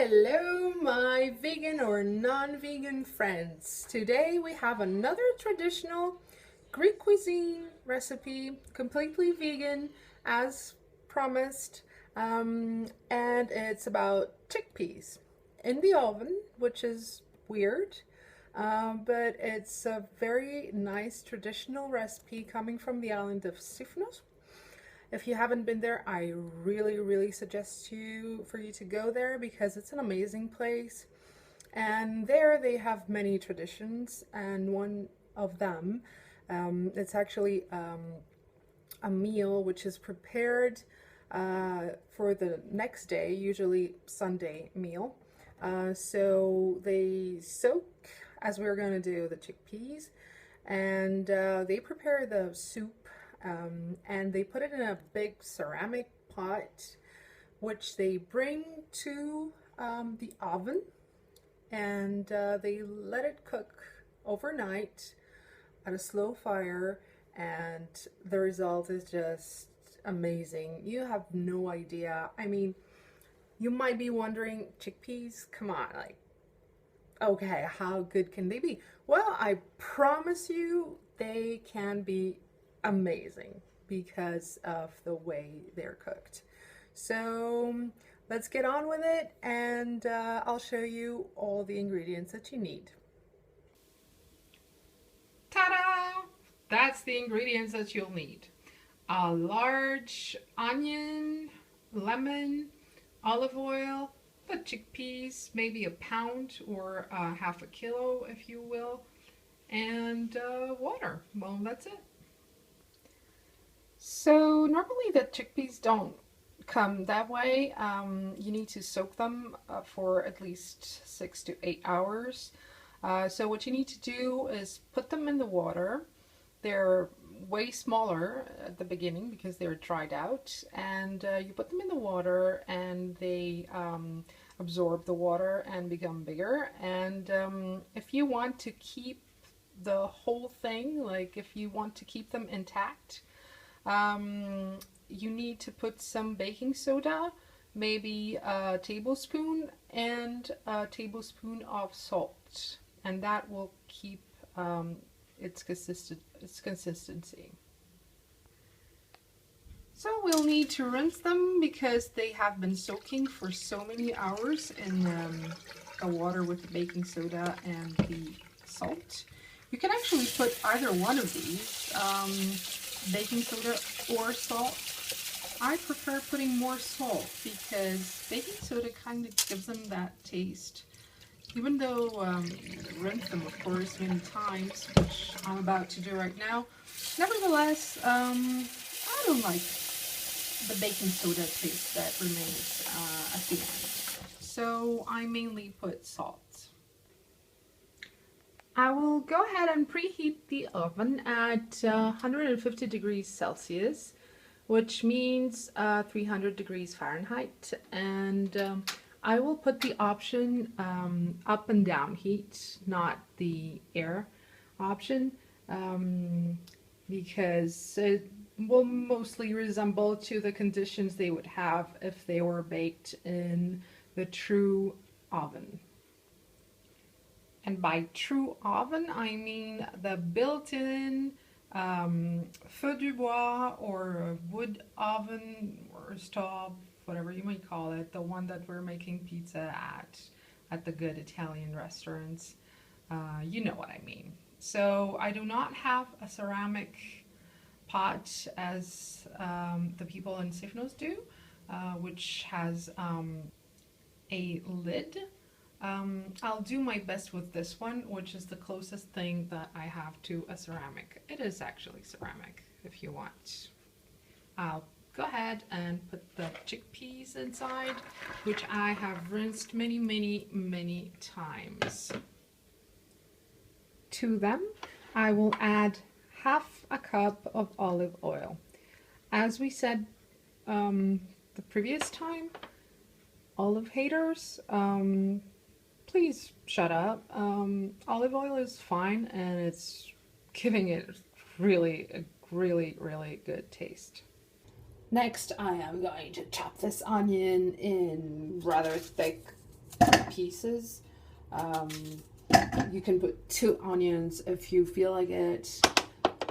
Hello, my vegan or non-vegan friends. Today we have another traditional Greek cuisine recipe, completely vegan as promised, and it's about chickpeas in the oven, which is weird, but it's a very nice traditional recipe coming from the island of Sifnos. If you haven't been there, I really suggest for you to go there because it's an amazing place. And there they have many traditions, and one of them, it's actually a meal which is prepared for the next day, usually Sunday meal. So they soak, as we're going to do, the chickpeas, and they prepare the soup. And they put it in a big ceramic pot, which they bring to the oven, and they let it cook overnight at a slow fire, and the result is just amazing. You have no idea. I mean, you might be wondering, chickpeas, come on, like, okay, how good can they be? Well, I promise you they can be amazing because of the way they're cooked. So let's get on with it, and I'll show you all the ingredients that you need. Ta-da! That's the ingredients that you'll need. A large onion, lemon, olive oil, the chickpeas, maybe a pound or half a kilo if you will, and water. Well, that's it. So normally the chickpeas don't come that way. You need to soak them for at least 6 to 8 hours. So what you need to do is put them in the water. They're way smaller at the beginning because they're dried out, and you put them in the water and they absorb the water and become bigger. And if you want to keep the whole thing, like if you want to keep them intact, you need to put some baking soda, maybe a tablespoon, and a tablespoon of salt, and that will keep its consistency. So we'll need to rinse them because they have been soaking for so many hours in the water with the baking soda and the salt. You can actually put either one of these, baking soda or salt. I prefer putting more salt because baking soda kind of gives them that taste. Even though rinse them, of course, many times, which I'm about to do right now. Nevertheless, I don't like the baking soda taste that remains at the end. So I mainly put salt. I will go ahead and preheat the oven at 150 degrees Celsius, which means 300 degrees Fahrenheit, and I will put the option up and down heat, not the air option, because it will mostly resemble to the conditions they would have if they were baked in the true oven. And by true oven, I mean the built-in feu du bois or wood oven or stove, whatever you might call it, the one that we're making pizza at the good Italian restaurants. You know what I mean. So I do not have a ceramic pot as the people in Sifnos do, which has a lid. I'll do my best with this one, which is the closest thing that I have to a ceramic. It is actually ceramic, if you want. I'll go ahead and put the chickpeas inside, which I have rinsed many times. To them, I will add half a cup of olive oil. As we said the previous time, olive haters, please shut up. Olive oil is fine, and it's giving it really a really good taste. Next, I am going to chop this onion in rather thick pieces. You can put 2 onions if you feel like it.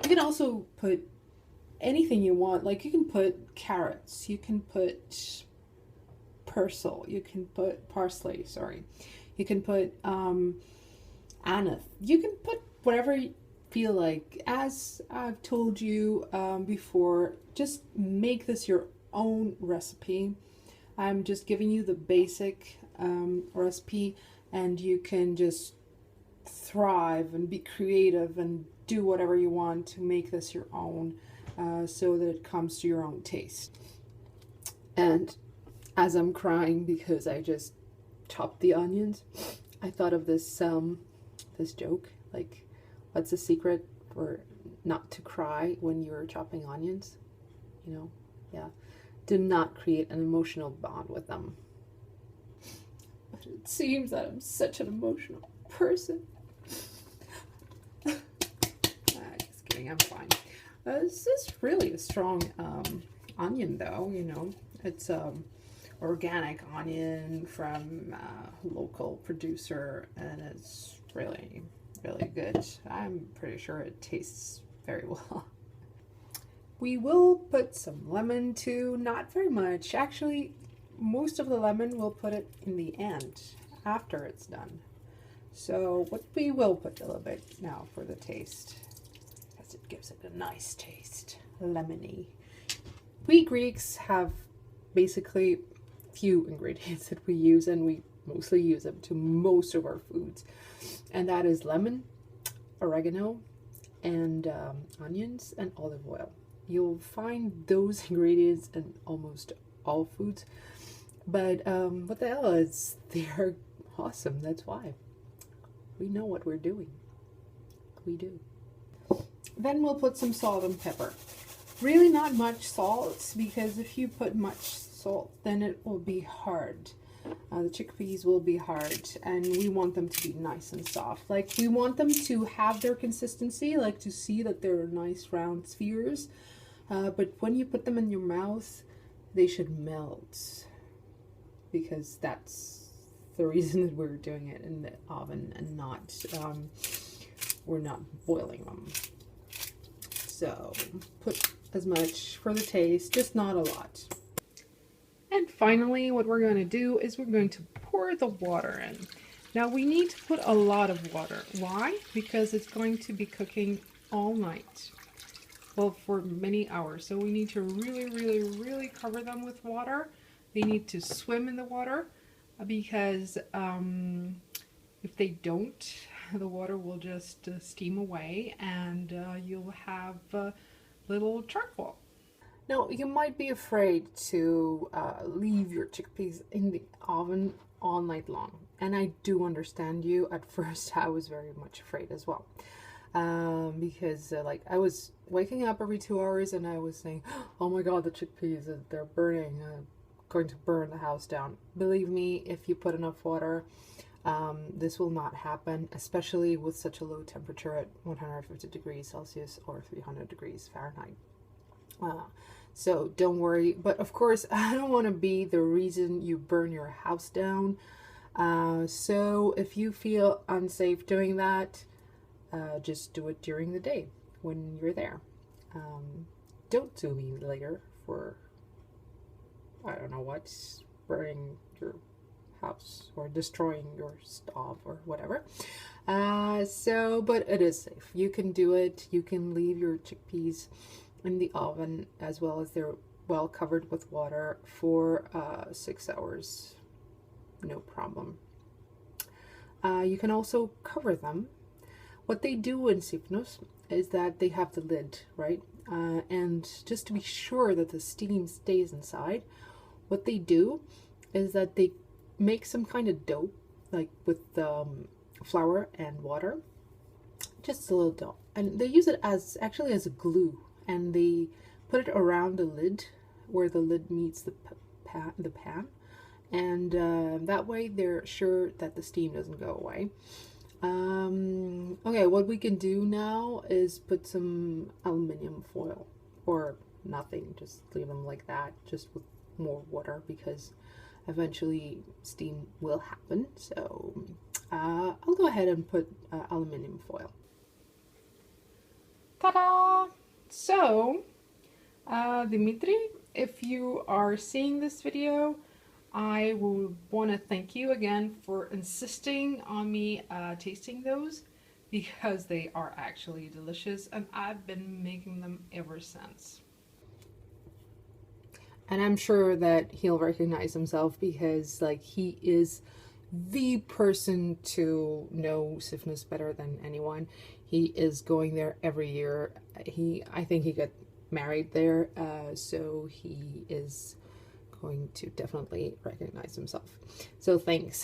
You can also put anything you want. Like you can put carrots, you can put parsley, sorry. You can put aneth. You can put whatever you feel like. As I've told you before, just make this your own recipe. I'm just giving you the basic recipe, and you can just thrive and be creative and do whatever you want to make this your own, so that it comes to your own taste. And as I'm crying because I just chopped the onions, I thought of this this joke, like, what's the secret for not to cry when you're chopping onions? You know, yeah, do not create an emotional bond with them. But it seems that I'm such an emotional person. Just kidding, I'm fine. This is really a strong onion, though. You know, it's organic onion from a local producer, and it's really, really good. I'm pretty sure it tastes very well. We will put some lemon too, not very much. Actually, most of the lemon we'll put it in the end, after it's done. So what we will put a little bit now for the taste, because it gives it a nice taste, lemony. We Greeks have basically few ingredients that we use, and we mostly use them to most of our foods, and that is lemon, oregano, and onions, and olive oil. You'll find those ingredients in almost all foods, but what the hell, is they're awesome. That's why we know what we're doing. We do. Then we'll put some salt and pepper. Really not much salt, because if you put much salt, then it will be hard. The chickpeas will be hard, and we want them to be nice and soft. Like, we want them to have their consistency, like to see that they're nice round spheres. But when you put them in your mouth, they should melt, because that's the reason that we're doing it in the oven and not, we're not boiling them. So put as much for the taste, just not a lot. And finally, what we're going to do is we're going to pour the water in. Now we need to put a lot of water. Why? Because it's going to be cooking all night. Well, for many hours. So we need to really, really, really cover them with water. They need to swim in the water, because if they don't, the water will just steam away, and you'll have little charcoal. Now, you might be afraid to leave your chickpeas in the oven all night long. And I do understand you. At first, I was very much afraid as well. Because like, I was waking up every 2 hours and I was saying, oh my god, the chickpeas, they're burning, going to burn the house down. Believe me, if you put enough water, this will not happen, especially with such a low temperature at 150 degrees Celsius or 300 degrees Fahrenheit. So don't worry. But of course, I don't want to be the reason you burn your house down. So if you feel unsafe doing that, just do it during the day when you're there. Don't sue me later for, I don't know what, burning your house or destroying your stove or whatever. But it is safe. You can do it. You can leave your chickpeas in the oven, as well as they're well covered with water, for 6 hours. No problem. You can also cover them. What they do in Sifnos is that they have the lid, right? And just to be sure that the steam stays inside, what they do is that they make some kind of dough, like with flour and water, just a little dough, and they use it as actually as a glue, and they put it around the lid where the lid meets the pan, and that way they're sure that the steam doesn't go away. Okay, what we can do now is put some aluminum foil, or nothing, just leave them like that, just with more water, because eventually steam will happen. So I'll go ahead and put aluminum foil. Ta-da! So, Dimitri, if you are seeing this video, I would want to thank you again for insisting on me tasting those, because they are actually delicious and I've been making them ever since. And I'm sure that he'll recognize himself, because like he is the person to know Sifnos better than anyone. He is going there every year. I think he got married there, so he is going to definitely recognize himself. So thanks.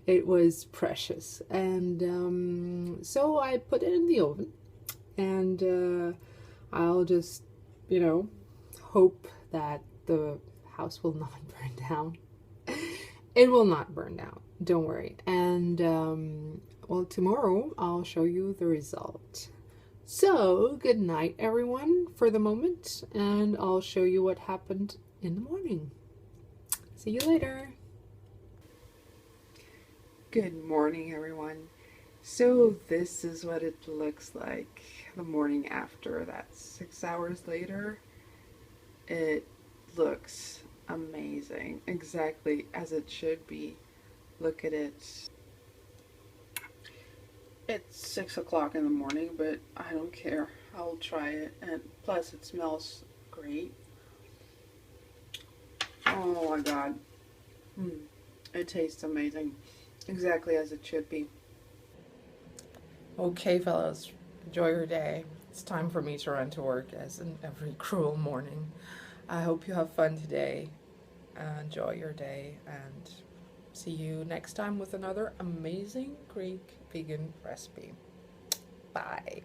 It was precious. And so I put it in the oven, and I'll just, you know, hope that the house will not burn down. It will not burn down, don't worry. And well, tomorrow I'll show you the result. So good night everyone for the moment, and I'll show you what happened in the morning. See you later. Good morning everyone. So this is what it looks like the morning after. That's 6 hours later. It looks amazing, exactly as it should be. Look at it. It's 6 o'clock in the morning, but I don't care. I'll try it, and plus it smells great. Oh my god. It tastes amazing, exactly as it should be. Okay fellas, enjoy your day. It's time for me to run to work, as in every cruel morning. I hope you have fun today. Enjoy your day, and see you next time with another amazing Greek vegan recipe. Bye.